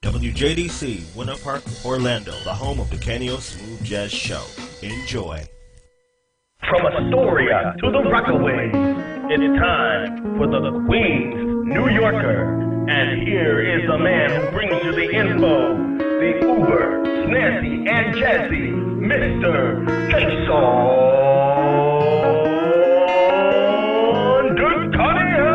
WJDC, Winter Park, Orlando, the home of the Canio Smooth Jazz Show. Enjoy. From Astoria to the Rockaways, it's time for the Queens New Yorker. And here is the man who brings you the info, the uber, snazzy, and jazzy, Mr. Jason Ducania!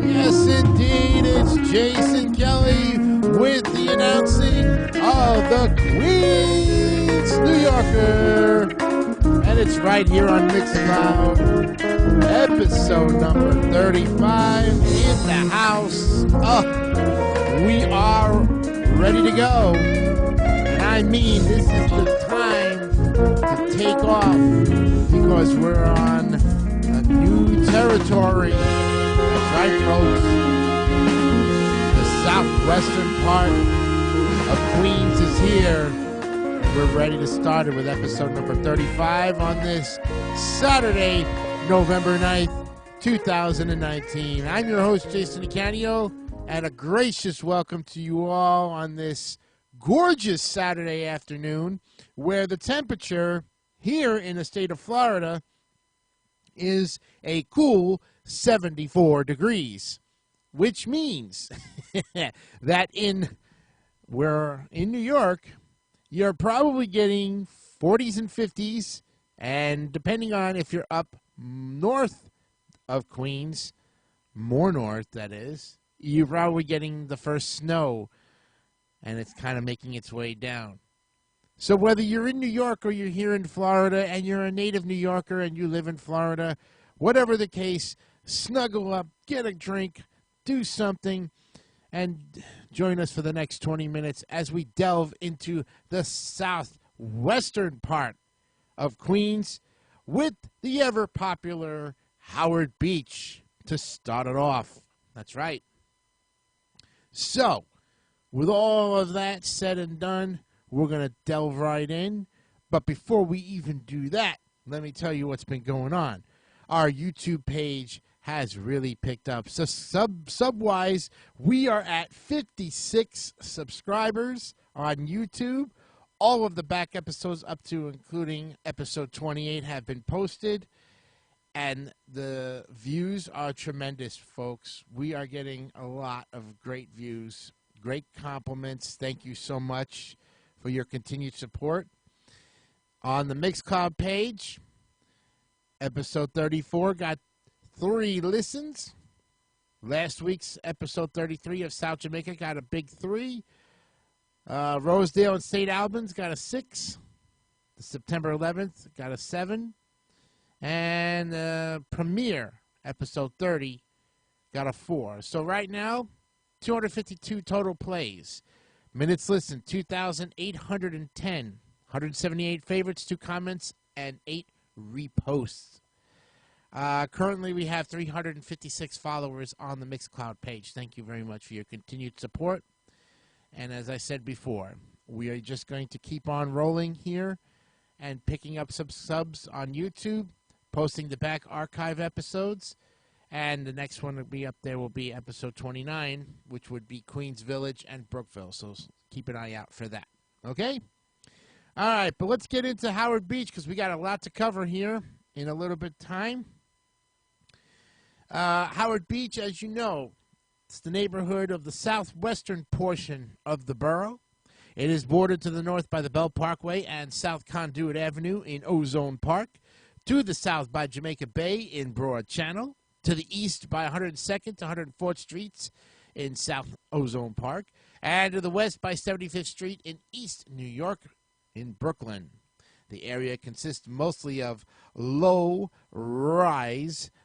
Yes, indeed, it's Jason Kelly with the announcing of the Queens New Yorker. And it's right here on Mixcloud, episode number 35 in the house. We are ready to go. And I mean, this is the time to take off because we're on a new territory. That's right, folks. The southwestern part of Queens is here. We're ready to start it with episode number 35 on this Saturday, November 9th, 2019. I'm your host, Jason Ducania, and a gracious welcome to you all on this gorgeous Saturday afternoon where the temperature here in the state of Florida is a cool 74 degrees, which means that we're in New York, you're probably getting 40s and 50s, and depending on if you're up north of Queens, more north that is, you're probably getting the first snow, and it's kind of making its way down. So whether you're in New York or you're here in Florida and you're a native New Yorker and you live in Florida, whatever the case, snuggle up, get a drink, do something, and join us for the next 20 minutes as we delve into the southwestern part of Queens with the ever-popular Howard Beach to start it off. That's right. So, with all of that said and done, we're going to delve right in. But before we even do that, let me tell you what's been going on. Our YouTube page has really picked up. So sub-wise, we are at 56 subscribers on YouTube. All of the back episodes up to including episode 28 have been posted. And the views are tremendous, folks. We are getting a lot of great views, great compliments. Thank you so much for your continued support. On the Mixcloud page, episode 34 got 3 listens. Last week's episode 33 of South Jamaica got a big 3. Rosedale and St. Albans got a 6. The September 11th got a 7. And Premiere, episode 30, got a 4. So right now, 252 total plays. Minutes listened, 2,810. 178 favorites, 2 comments, and 8 reposts. Currently, we have 356 followers on the Mixcloud page. Thank you very much for your continued support. And as I said before, we are just going to keep on rolling here and picking up some subs on YouTube, posting the back archive episodes. And the next one will be up there will be episode 29, which would be Queens Village and Brookville. So keep an eye out for that. Okay? All right, but let's get into Howard Beach because we got a lot to cover here in a little bit of time. Howard Beach, as you know, it's the neighborhood of the southwestern portion of the borough. It is bordered to the north by the Bell Parkway and South Conduit Avenue in Ozone Park, to the south by Jamaica Bay in Broad Channel, to the east by 102nd to 104th Streets in South Ozone Park, and to the west by 75th Street in East New York in Brooklyn. The area consists mostly of low-rise,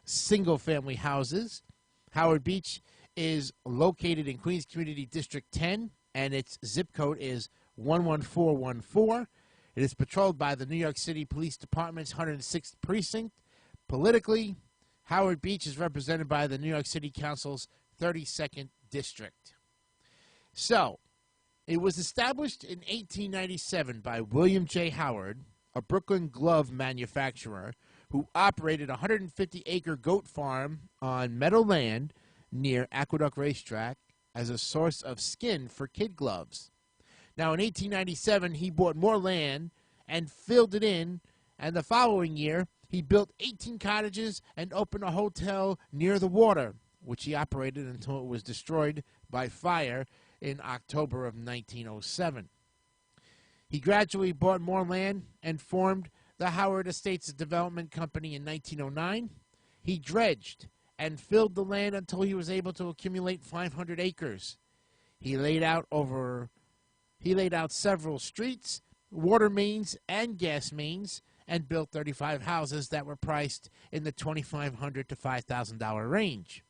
single-family houses. Howard Beach is located in Queens Community District 10, and its zip code is 11414. It is patrolled by the New York City Police Department's 106th Precinct. Politically, Howard Beach is represented by the New York City Council's 32nd District. So, it was established in 1897 by William J. Howard, a Brooklyn glove manufacturer who operated a 150-acre goat farm on meadowland near Aqueduct Racetrack as a source of skin for kid gloves. Now, in 1897, he bought more land and filled it in, and the following year, he built 18 cottages and opened a hotel near the water, which he operated until it was destroyed by fire in October of 1907. He gradually bought more land and formed the Howard Estates Development Company in 1909. He dredged and filled the land until he was able to accumulate 500 acres. He laid out several streets, water mains, and gas mains, and built 35 houses that were priced in the $2,500 to $5,000 range.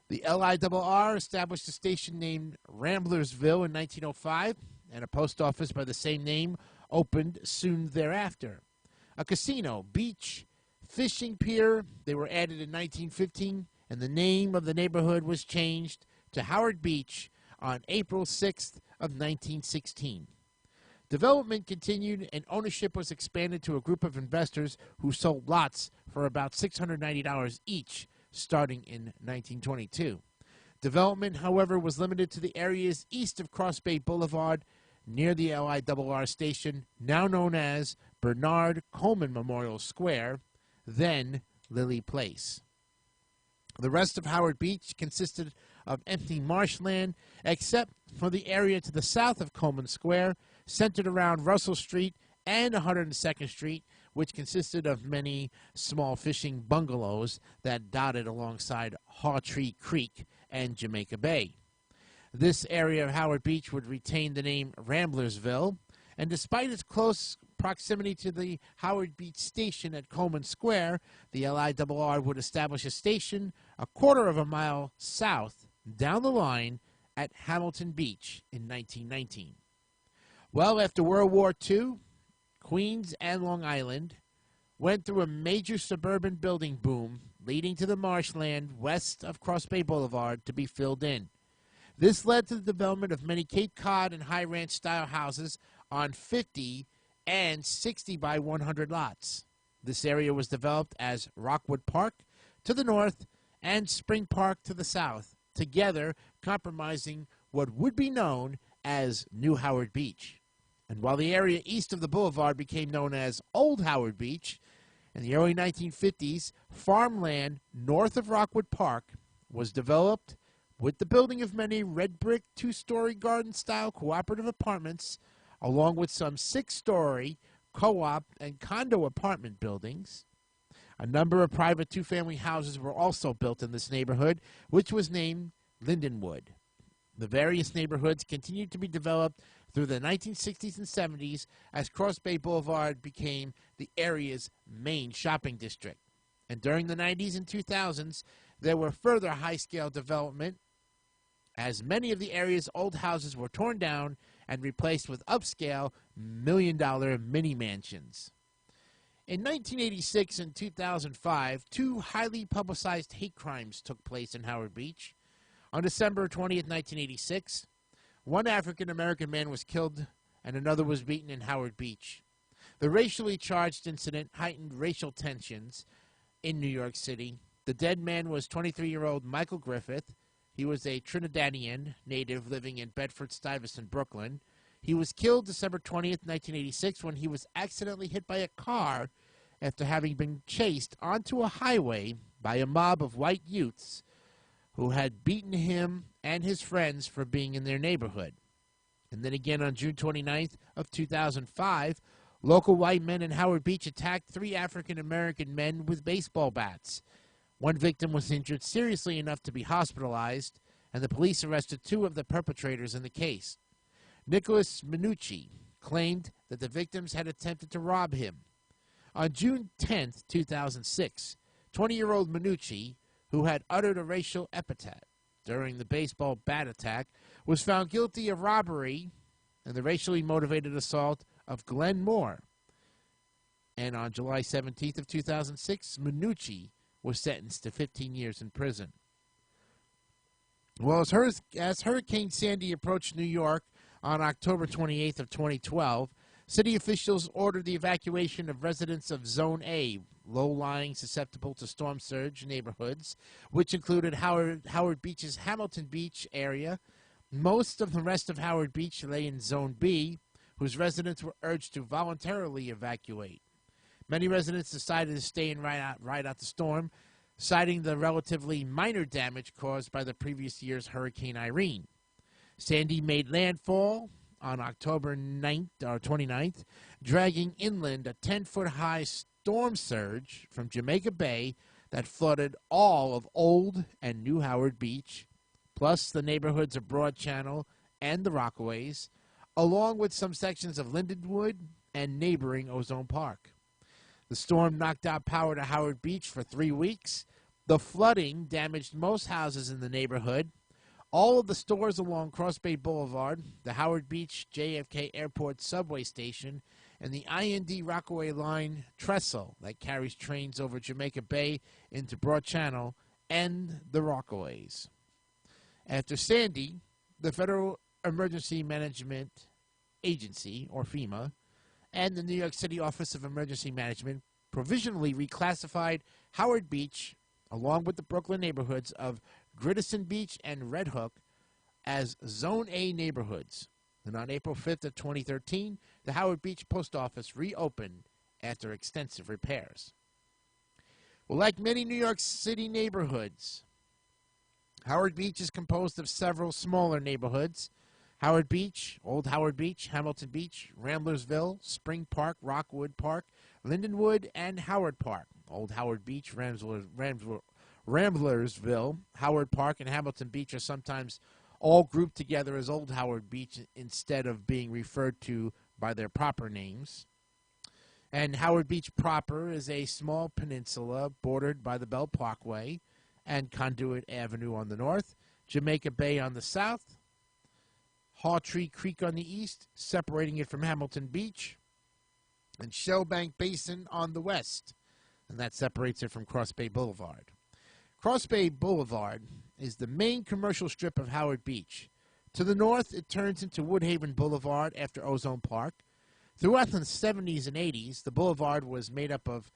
The LIRR established a station named Ramblersville in 1905, and a post office by the same name opened soon thereafter. A casino, beach, fishing pier, they were added in 1915, and the name of the neighborhood was changed to Howard Beach on April 6th of 1916. Development continued, and ownership was expanded to a group of investors who sold lots for about $690 each, starting in 1922. Development, however, was limited to the areas east of Cross Bay Boulevard near the LIRR station, now known as Bernard Coleman Memorial Square, then Lilly Place. The rest of Howard Beach consisted of empty marshland, except for the area to the south of Coleman Square, centered around Russell Street and 102nd Street, which consisted of many small fishing bungalows that dotted alongside Hawtree Creek and Jamaica Bay. This area of Howard Beach would retain the name Ramblersville, and despite its close proximity to the Howard Beach station at Coleman Square, the LIRR would establish a station a quarter of a mile south down the line at Hamilton Beach in 1919. Well, after World War II, Queens and Long Island went through a major suburban building boom, leading to the marshland west of Cross Bay Boulevard to be filled in. This led to the development of many Cape Cod and High Ranch style houses on 50 and 60 by 100 lots. This area was developed as Rockwood Park to the north and Spring Park to the south, together comprising what would be known as New Howard Beach. And while the area east of the boulevard became known as Old Howard Beach, in the early 1950s, farmland north of Rockwood Park was developed with the building of many red brick two-story garden-style cooperative apartments, along with some 6-story co-op and condo apartment buildings. A number of private two-family houses were also built in this neighborhood, which was named Lindenwood. The various neighborhoods continued to be developed through the 1960s and 70s as Cross Bay Boulevard became the area's main shopping district. And during the 90s and 2000s, there were further high-scale development as many of the area's old houses were torn down and replaced with upscale million-dollar mini-mansions. In 1986 and 2005, two highly publicized hate crimes took place in Howard Beach. On December 20th, 1986, one African-American man was killed and another was beaten in Howard Beach. The racially charged incident heightened racial tensions in New York City. The dead man was 23-year-old Michael Griffith. He was a Trinidadian native living in Bedford-Stuyvesant, Brooklyn. He was killed December 20th, 1986, when he was accidentally hit by a car after having been chased onto a highway by a mob of white youths who had beaten him and his friends for being in their neighborhood. And then again on June 29th of 2005, local white men in Howard Beach attacked 3 African-American men with baseball bats. One victim was injured seriously enough to be hospitalized, and the police arrested 2 of the perpetrators in the case. Nicholas Minucci claimed that the victims had attempted to rob him. On June 10, 2006, 20-year-old Minucci, who had uttered a racial epithet during the baseball bat attack, was found guilty of robbery and the racially motivated assault of Glenn Moore. And on July 17th of 2006, Minucci was sentenced to 15 years in prison. Well, as Hurricane Sandy approached New York on October 28th of 2012, city officials ordered the evacuation of residents of Zone A, low-lying, susceptible to storm surge neighborhoods, which included Howard Beach's Hamilton Beach area. Most of the rest of Howard Beach lay in Zone B, whose residents were urged to voluntarily evacuate. Many residents decided to stay and ride out the storm, citing the relatively minor damage caused by the previous year's Hurricane Irene. Sandy made landfall on October 29th, dragging inland a 10-foot-high storm surge from Jamaica Bay that flooded all of Old and New Howard Beach, plus the neighborhoods of Broad Channel and the Rockaways, along with some sections of Lindenwood and neighboring Ozone Park. The storm knocked out power to Howard Beach for 3 weeks. The flooding damaged most houses in the neighborhood. All of the stores along Cross Bay Boulevard, the Howard Beach JFK Airport subway station, and the IND Rockaway Line trestle that carries trains over Jamaica Bay into Broad Channel, and the Rockaways. After Sandy, the Federal Emergency Management Agency, or FEMA, and the New York City Office of Emergency Management provisionally reclassified Howard Beach, along with the Brooklyn neighborhoods of Gritterson Beach and Red Hook, as Zone A neighborhoods. And on April 5th of 2013, the Howard Beach Post Office reopened after extensive repairs. Well, like many New York City neighborhoods, Howard Beach is composed of several smaller neighborhoods: Howard Beach, Old Howard Beach, Hamilton Beach, Ramblersville, Spring Park, Rockwood Park, Lindenwood, and Howard Park. Old Howard Beach, Ramblersville, Howard Park, and Hamilton Beach are sometimes all grouped together as Old Howard Beach instead of being referred to by their proper names. And Howard Beach proper is a small peninsula bordered by the Bell Parkway and Conduit Avenue on the north, Jamaica Bay on the south, Hawtree Creek on the east, separating it from Hamilton Beach, and Shellbank Basin on the west, and that separates it from Cross Bay Boulevard. Cross Bay Boulevard is the main commercial strip of Howard Beach. To the north, it turns into Woodhaven Boulevard after Ozone Park. Throughout the 70s and 80s, the boulevard was made up of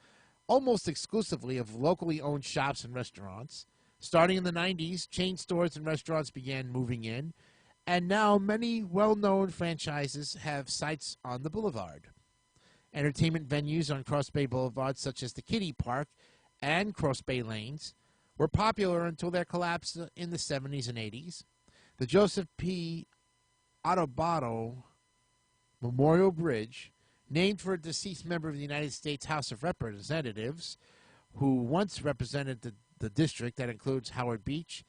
almost exclusively of locally owned shops and restaurants. Starting in the 90s, chain stores and restaurants began moving in, and now many well-known franchises have sites on the boulevard. Entertainment venues on Cross Bay Boulevard, such as the Kiddie Park and Cross Bay Lanes, were popular until their collapse in the 70s and 80s. The Joseph P. Adubato Memorial Bridge, named for a deceased member of the United States House of Representatives, who once represented the district that includes Howard Beach,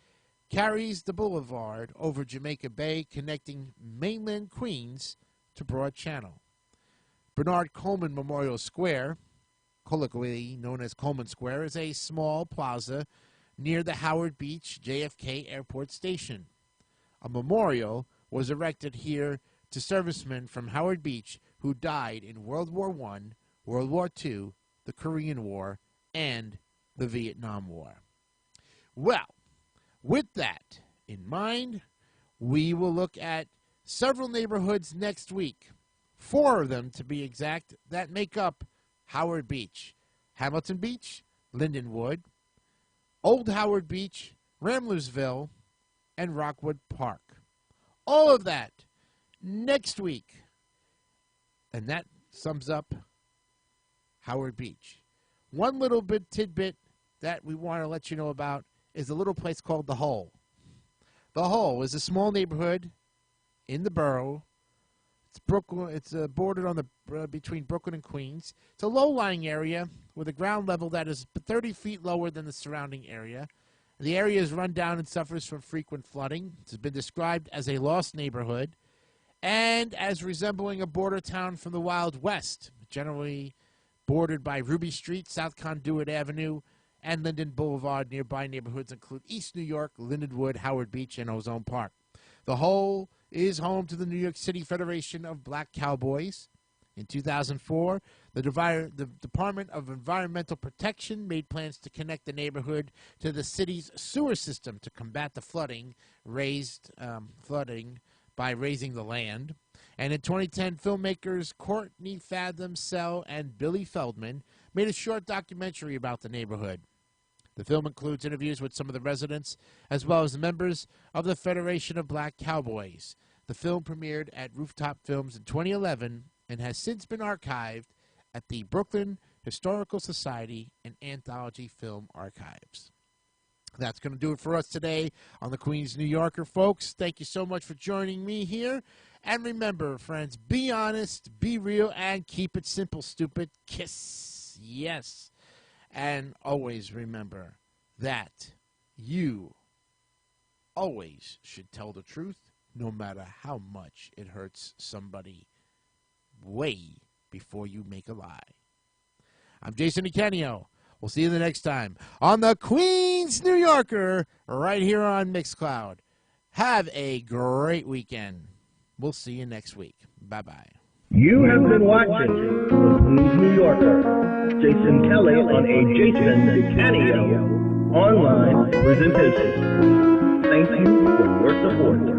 carries the boulevard over Jamaica Bay, connecting mainland Queens to Broad Channel. Bernard Coleman Memorial Square, colloquially known as Coleman Square, is a small plaza near the Howard Beach JFK Airport Station. A memorial was erected here to servicemen from Howard Beach who died in World War I, World War II, the Korean War, and the Vietnam War. Well, with that in mind, we will look at several neighborhoods next week, 4 of them to be exact, that make up Howard Beach: Hamilton Beach, Lindenwood, Old Howard Beach, Ramblersville, and Rockwood Park. All of that next week. And that sums up Howard Beach. One little bit tidbit that we want to let you know about is a little place called The Hole. The Hole is a small neighborhood in the borough. It's Brooklyn. It's bordered on the between Brooklyn and Queens. It's a low-lying area with a ground level that is 30 feet lower than the surrounding area. The area is run down and suffers from frequent flooding. It's been described as a lost neighborhood and as resembling a border town from the Wild West, generally bordered by Ruby Street, South Conduit Avenue, and Linden Boulevard. Nearby neighborhoods include East New York, Lindenwood, Howard Beach, and Ozone Park. The Hole is home to the New York City Federation of Black Cowboys, In 2004, the Department of Environmental Protection made plans to connect the neighborhood to the city's sewer system to combat the flooding by raising the land. And in 2010, filmmakers Courtney Fathom Sell and Billy Feldman made a short documentary about the neighborhood. The film includes interviews with some of the residents, as well as members of the Federation of Black Cowboys. The film premiered at Rooftop Films in 2011 and has since been archived at the Brooklyn Historical Society and Anthology Film Archives. That's going to do it for us today on the Queens New Yorker, folks. Thank you so much for joining me here. And remember, friends, be honest, be real, and keep it simple, stupid. Kiss. Yes. And always remember that you always should tell the truth, no matter how much it hurts somebody, way before you make a lie. I'm Jason DeCanio. We'll see you the next time on the Queens New Yorker, right here on Mixcloud. Have a great weekend. We'll see you next week. Bye-bye. You have been watching the Queens New Yorker. Jason Kelly on a Jason DeCanio online presentation. Thank you for your support.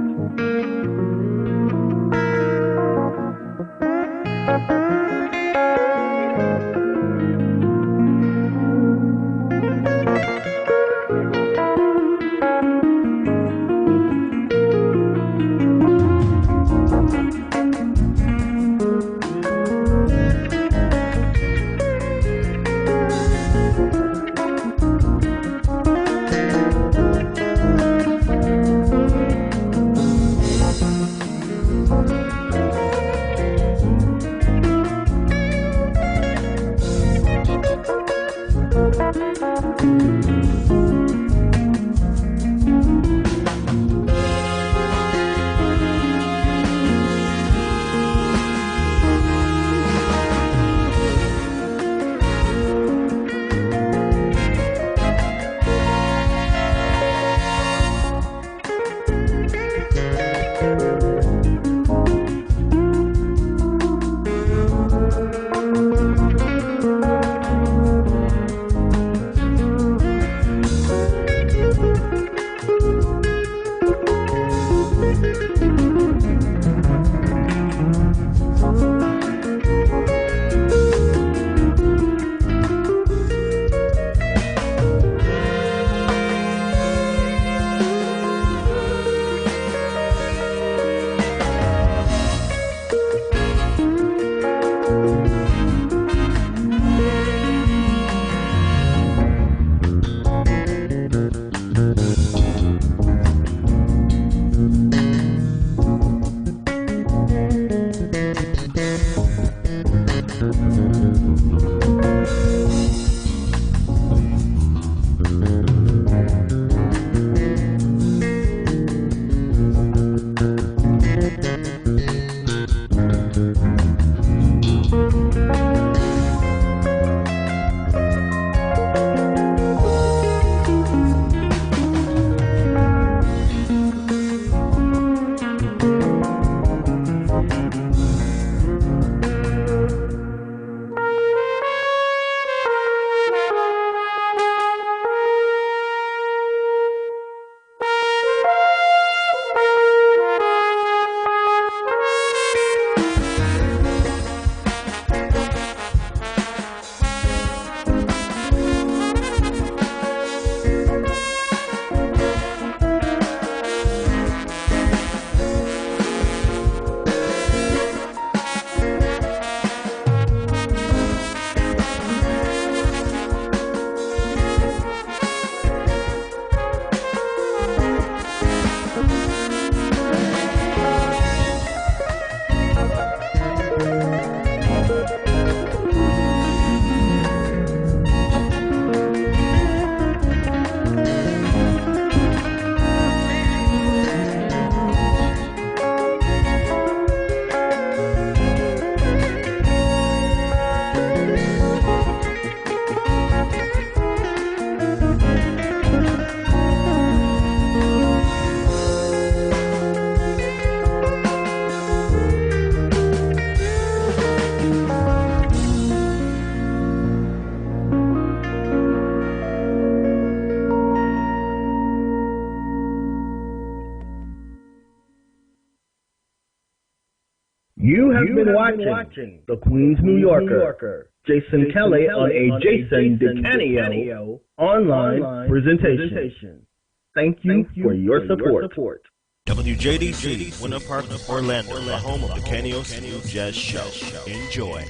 You have been watching The Queens New Yorker, Jason Kelly on a Jason DeCanio online presentation. Thank you for your support. WJDC, Winter Park, Orlando, the home of the Canio Smooth Jazz Show. Enjoy.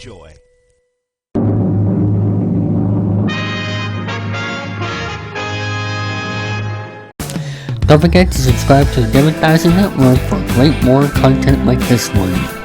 Don't forget to subscribe to the David Dyson Network for great more content like this one.